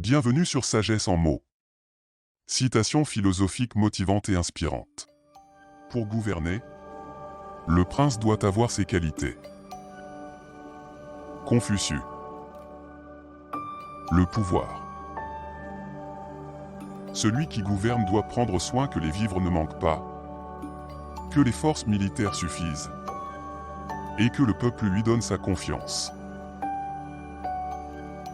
Bienvenue sur Sagesse en mots. Citation philosophique motivante et inspirante. Pour gouverner, le prince doit avoir ses qualités. Confucius. Le pouvoir. Celui qui gouverne doit prendre soin que les vivres ne manquent pas, que les forces militaires suffisent, et que le peuple lui donne sa confiance.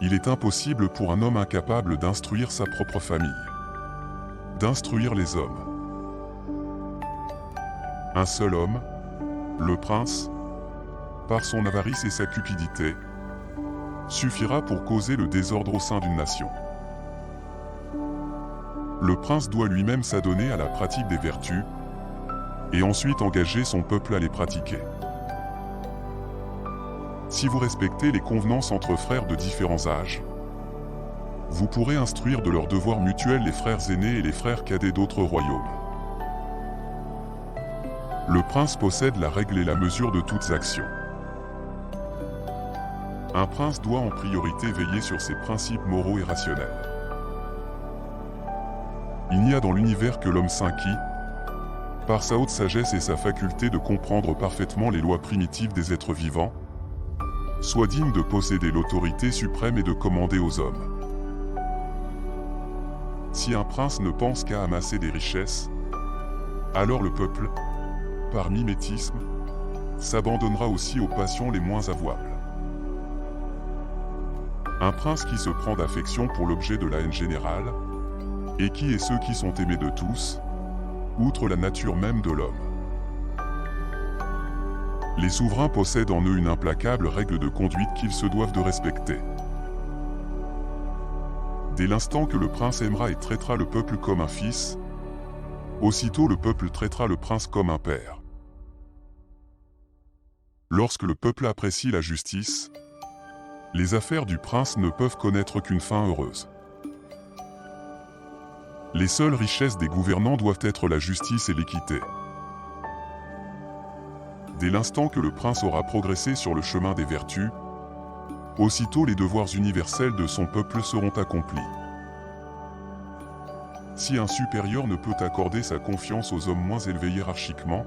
Il est impossible pour un homme incapable d'instruire sa propre famille, d'instruire les hommes. Un seul homme, le prince, par son avarice et sa cupidité, suffira pour causer le désordre au sein d'une nation. Le prince doit lui-même s'adonner à la pratique des vertus, et ensuite engager son peuple à les pratiquer. Si vous respectez les convenances entre frères de différents âges, vous pourrez instruire de leurs devoirs mutuels les frères aînés et les frères cadets d'autres royaumes. Le prince possède la règle et la mesure de toutes actions. Un prince doit en priorité veiller sur ses principes moraux et rationnels. Il n'y a dans l'univers que l'homme saint qui, par sa haute sagesse et sa faculté de comprendre parfaitement les lois primitives des êtres vivants, soit digne de posséder l'autorité suprême et de commander aux hommes. Si un prince ne pense qu'à amasser des richesses, alors le peuple, par mimétisme, s'abandonnera aussi aux passions les moins avouables. Un prince qui se prend d'affection pour l'objet de la haine générale, et qui est ceux qui sont aimés de tous, outre la nature même de l'homme. Les souverains possèdent en eux une implacable règle de conduite qu'ils se doivent de respecter. Dès l'instant que le prince aimera et traitera le peuple comme un fils, aussitôt le peuple traitera le prince comme un père. Lorsque le peuple apprécie la justice, les affaires du prince ne peuvent connaître qu'une fin heureuse. Les seules richesses des gouvernants doivent être la justice et l'équité. Dès l'instant que le prince aura progressé sur le chemin des vertus, aussitôt les devoirs universels de son peuple seront accomplis. Si un supérieur ne peut accorder sa confiance aux hommes moins élevés hiérarchiquement,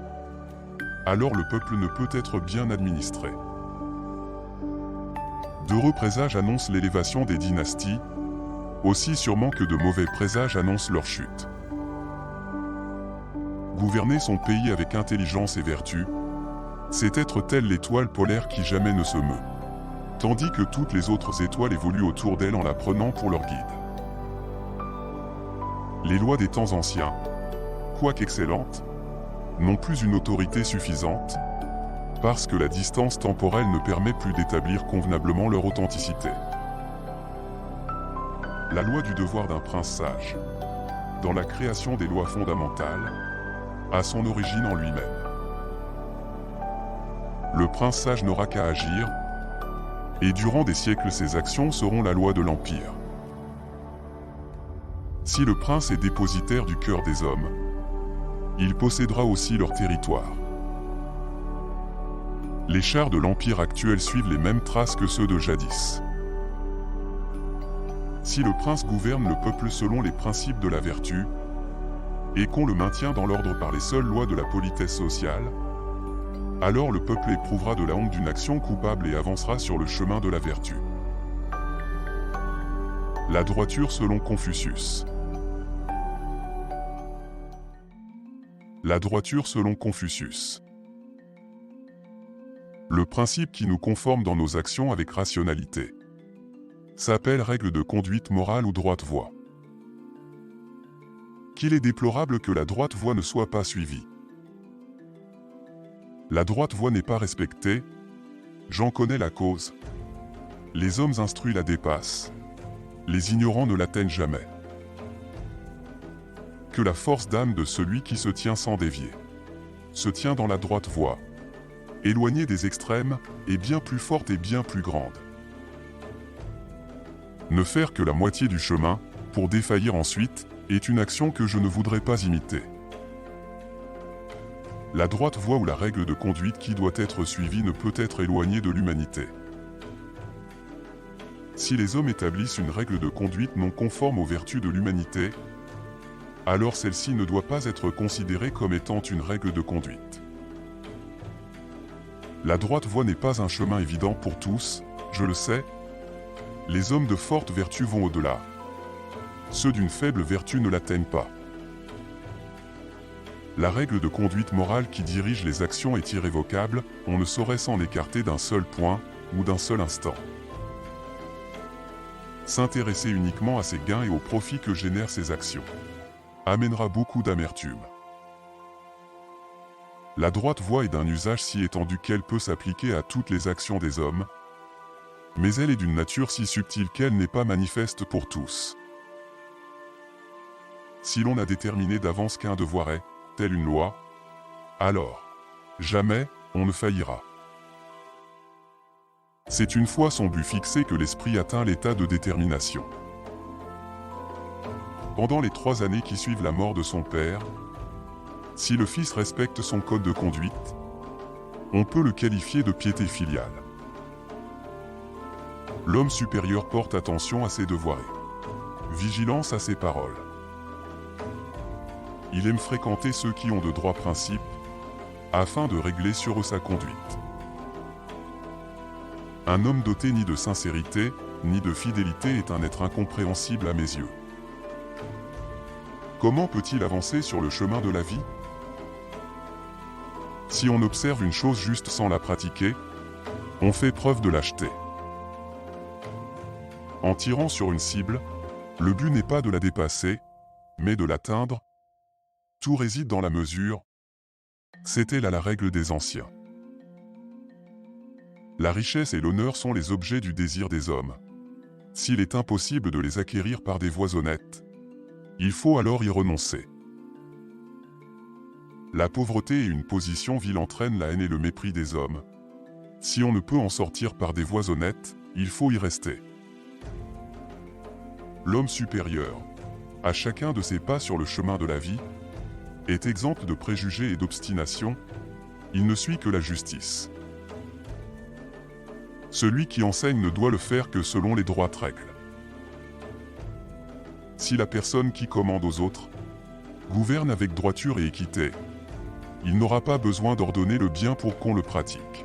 alors le peuple ne peut être bien administré. D'heureux présages annoncent l'élévation des dynasties, aussi sûrement que de mauvais présages annoncent leur chute. Gouverner son pays avec intelligence et vertu, c'est être telle l'étoile polaire qui jamais ne se meut, tandis que toutes les autres étoiles évoluent autour d'elle en la prenant pour leur guide. Les lois des temps anciens, quoique excellentes, n'ont plus une autorité suffisante, parce que la distance temporelle ne permet plus d'établir convenablement leur authenticité. La loi du devoir d'un prince sage, dans la création des lois fondamentales, a son origine en lui-même. Le prince sage n'aura qu'à agir, et durant des siècles ses actions seront la loi de l'Empire. Si le prince est dépositaire du cœur des hommes, il possédera aussi leur territoire. Les chars de l'Empire actuel suivent les mêmes traces que ceux de jadis. Si le prince gouverne le peuple selon les principes de la vertu, et qu'on le maintient dans l'ordre par les seules lois de la politesse sociale, alors le peuple éprouvera de la honte d'une action coupable et avancera sur le chemin de la vertu. La droiture selon Confucius. La droiture selon Confucius. Le principe qui nous conforme dans nos actions avec rationalité s'appelle règle de conduite morale ou droite voie. Qu'il est déplorable que la droite voie ne soit pas suivie. La droite voie n'est pas respectée, j'en connais la cause. Les hommes instruits la dépassent, les ignorants ne l'atteignent jamais. Que la force d'âme de celui qui se tient sans dévier se tient dans la droite voie, éloignée des extrêmes, est bien plus forte et bien plus grande. Ne faire que la moitié du chemin, pour défaillir ensuite, est une action que je ne voudrais pas imiter. La droite voie ou la règle de conduite qui doit être suivie ne peut être éloignée de l'humanité. Si les hommes établissent une règle de conduite non conforme aux vertus de l'humanité, alors celle-ci ne doit pas être considérée comme étant une règle de conduite. La droite voie n'est pas un chemin évident pour tous, je le sais. Les hommes de forte vertu vont au-delà. Ceux d'une faible vertu ne l'atteignent pas. La règle de conduite morale qui dirige les actions est irrévocable, on ne saurait s'en écarter d'un seul point ou d'un seul instant. S'intéresser uniquement à ses gains et aux profits que génèrent ses actions amènera beaucoup d'amertume. La droite voie est d'un usage si étendu qu'elle peut s'appliquer à toutes les actions des hommes, mais elle est d'une nature si subtile qu'elle n'est pas manifeste pour tous. Si l'on a déterminé d'avance qu'un devoir est, telle une loi, alors, jamais, on ne faillira. C'est une fois son but fixé que l'esprit atteint l'état de détermination. Pendant les 3 années qui suivent la mort de son père, si le fils respecte son code de conduite, on peut le qualifier de piété filiale. L'homme supérieur porte attention à ses devoirs et vigilance à ses paroles. Il aime fréquenter ceux qui ont de droits principes, afin de régler sur eux sa conduite. Un homme doté ni de sincérité, ni de fidélité est un être incompréhensible à mes yeux. Comment peut-il avancer sur le chemin de la vie? Si on observe une chose juste sans la pratiquer, on fait preuve de lâcheté. En tirant sur une cible, le but n'est pas de la dépasser, mais de l'atteindre. Tout réside dans la mesure. C'était là la règle des anciens. La richesse et l'honneur sont les objets du désir des hommes. S'il est impossible de les acquérir par des voies honnêtes, il faut alors y renoncer. La pauvreté et une position vile entraînent la haine et le mépris des hommes. Si on ne peut en sortir par des voies honnêtes, il faut y rester. L'homme supérieur, à chacun de ses pas sur le chemin de la vie, est exempt de préjugés et d'obstination, il ne suit que la justice. Celui qui enseigne ne doit le faire que selon les droites règles. Si la personne qui commande aux autres gouverne avec droiture et équité, il n'aura pas besoin d'ordonner le bien pour qu'on le pratique.